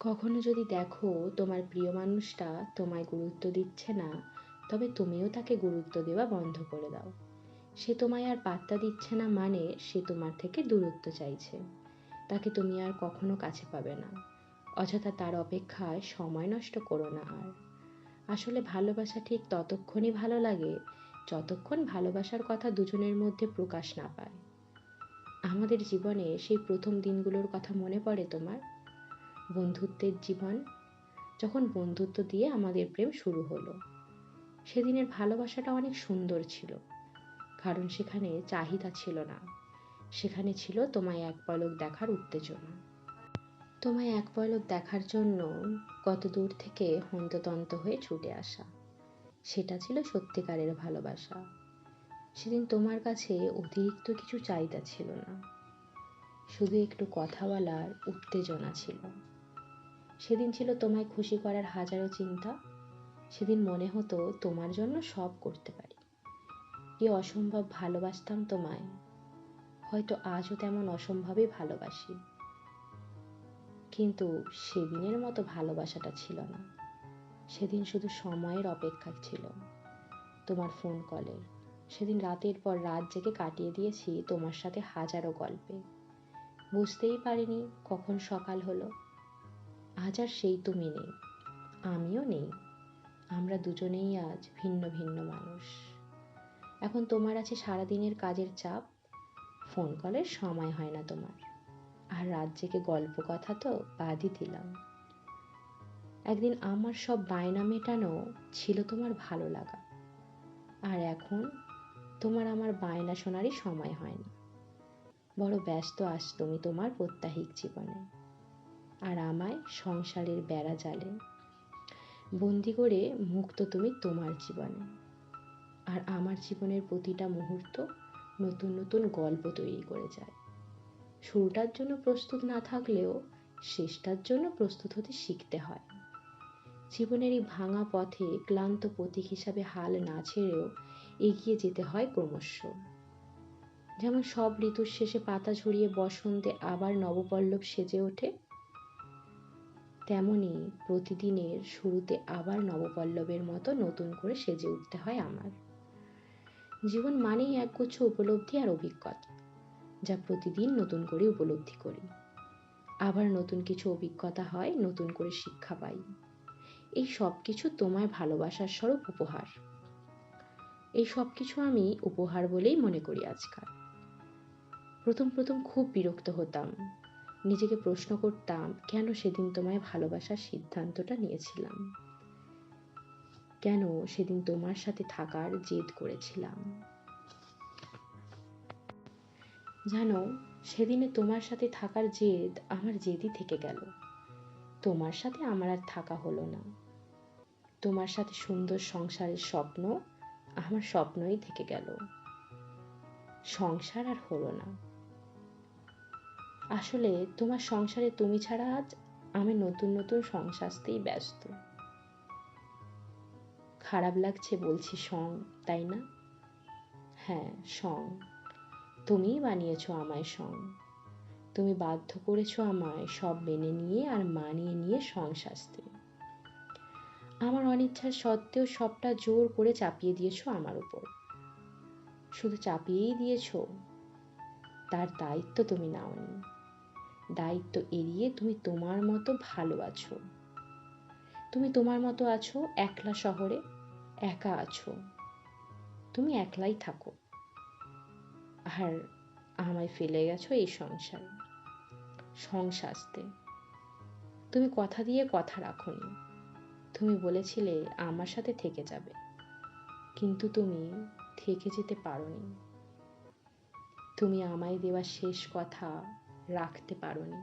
কখনো যদি দেখো তোমার প্রিয় মানুষটা তোমায় গুরুত্ব দিচ্ছে না, তবে তুমিও তাকে গুরুত্ব দেওয়া বন্ধ করে দাও। সে তোমায় আর পাত্তা দিচ্ছে না মানে সে তোমার থেকে দূরত্ব চাইছে। তাকে তুমি আর কখনো কাছে পাবে না। অযথা তার অপেক্ষায় সময় নষ্ট করো না আর। আসলে ভালোবাসা ঠিক ততক্ষণই ভালো লাগে যতক্ষণ ভালোবাসার কথা দুজনের মধ্যে প্রকাশ না পায়। আমাদের জীবনে সেই প্রথম দিনগুলোর কথা মনে পড়ে তোমার? বন্ধুত্বের জীবন, যখন বন্ধুত্ব দিয়ে আমাদের প্রেম শুরু হলো। সেদিনের ভালোবাসাটা অনেক সুন্দর ছিল, কারণ সেখানে চাহিদা ছিল না, সেখানে ছিল তোমায় এক পলক দেখার উত্তেজনা। তোমায় এক পলক দেখার জন্য কত দূর থেকে হন্তদন্ত হয়ে ছুটে আসা। সেটা ছিল সত্যিকারের ভালোবাসা। সেদিন তোমার কাছে অতিরিক্ত কিছু চাহিদা ছিল না, শুধু একটু কথা বলার উত্তেজনা ছিল। সেদিন ছিল তোমায় খুশি করার হাজারো চিন্তা। সেদিন মনে হতো তোমার জন্য সব করতে পারি। কি অসম্ভব ভালোবাসতাম তোমায়। হয়তো আজও তেমন অসম্ভবই ভালোবাসি, কিন্তু সেদিনের মতো ভালোবাসাটা ছিল না। সেদিন শুধু সময়ের অপেক্ষা ছিল, তোমার ফোন কলের। সেদিন রাতের পর রাত জেগে কাটিয়ে দিয়েছি তোমার সাথে হাজারো গল্পে। বুঝতেই পারিনি কখন সকাল হলো। আজ আর সেই তুমি নেই, আমিও নেই। আমরা দুজনেই আজ ভিন্ন ভিন্ন মানুষ। এখন তোমার আছে সারাদিনের কাজের চাপ, ফোন কলের সময় হয় না তোমার। আর রাত জেগে গল্প কথা তো বাদই দিলাম। একদিন আমার সব বায়না মেটানো ছিল তোমার ভালো লাগা, আর এখন তোমার আমার বায়না শোনারই সময় হয় না। বড় ব্যস্ত আছ তুমি তোমার প্রত্যাহিক জীবনে, আর আমায় সংসারের বেড়া জালে বন্দি করে মুক্ত তুমি তোমার জীবনে। আর আমার জীবনের প্রতিটা মুহূর্ত নতুন নতুন গল্প তৈরি করে যায়। শুরুটার জন্য প্রস্তুত না থাকলেও শেষটার জন্য প্রস্তুত হতে শিখতে হয়। জীবনের এই ভাঙা পথে ক্লান্ত প্রতীক হিসাবে হাল না ছেড়েও এগিয়ে যেতে হয় ক্রমশ। যেমন সব ঋতুর শেষে পাতা ঝরিয়ে বসন্তে আবার নবপল্লব সেজে ওঠে, তেমনি প্রতিদিনের শুরুতে আবার নবপল্লবের মতো নতুন করে সেজে উঠতে হয় আমার। জীবন মানেই একগুচ্ছ উপলব্ধি আর অভিজ্ঞতা, যা প্রতিদিন নতুন করে উপলব্ধি করি। আবার নতুন কিছু অভিজ্ঞতা হয়, নতুন করে শিক্ষা পাই। এই সব কিছু তোমায় ভালোবাসার স্বরূপ উপহার। এই সব কিছু আমি উপহার বলেই মনে করি আজকাল। প্রথম প্রথম খুব বিরক্ত হতাম, নিজেকে প্রশ্ন করতাম কেন সেদিন তোমায় ভালোবাসার সিদ্ধান্তটা নিয়েছিলাম, কেন সেদিন তোমার সাথে থাকার জেদ করেছিলাম। জানো, সেদিনে তোমার সাথে থাকার জেদ আমার জেদই থেকে গেল। তোমার সাথে আমার আর থাকা হলো না। তোমার সাথে সুন্দর সংসারের স্বপ্ন আমার স্বপ্নই থেকে গেল। সংসার আর হলো না। আসলে তোমার সংসারে তুমি ছাড়া আজ আমি নতুন নতুন সংসারতেই ব্যস্ত। খারাপ লাগছে বলছি সং, তাই না? হ্যাঁ, সং। তুমিই বানিয়েছো আমায় সং। তুমি বাধ্য করেছো আমায় সব মেনে নিয়ে আর মানিয়ে নিয়ে সং সাজতে। আমার অনিচ্ছা সত্ত্বেও সবটা জোর করে চাপিয়ে দিয়েছো আমার উপর। শুধু চাপিয়েই দিয়েছো, তার দায়িত্ব তুমি নাওনি। দায়িত্ব এড়িয়ে তুমি তোমার মতো ভালো আছো। তুমি তোমার মতো আছো একলা শহরে, একা আছো। তুমি একলাই থাকো, আর আমায় ফেলে গেছো এই সংসারে সং সাজতে। তুমি কথা দিয়ে কথা রাখোনি। তুমি বলেছিলে আমার সাথে থেকে যাবে, কিন্তু তুমি থেকে যেতে পারোনি। তুমি আমায় দেওয়া শেষ কথা রাখতে পারোনি।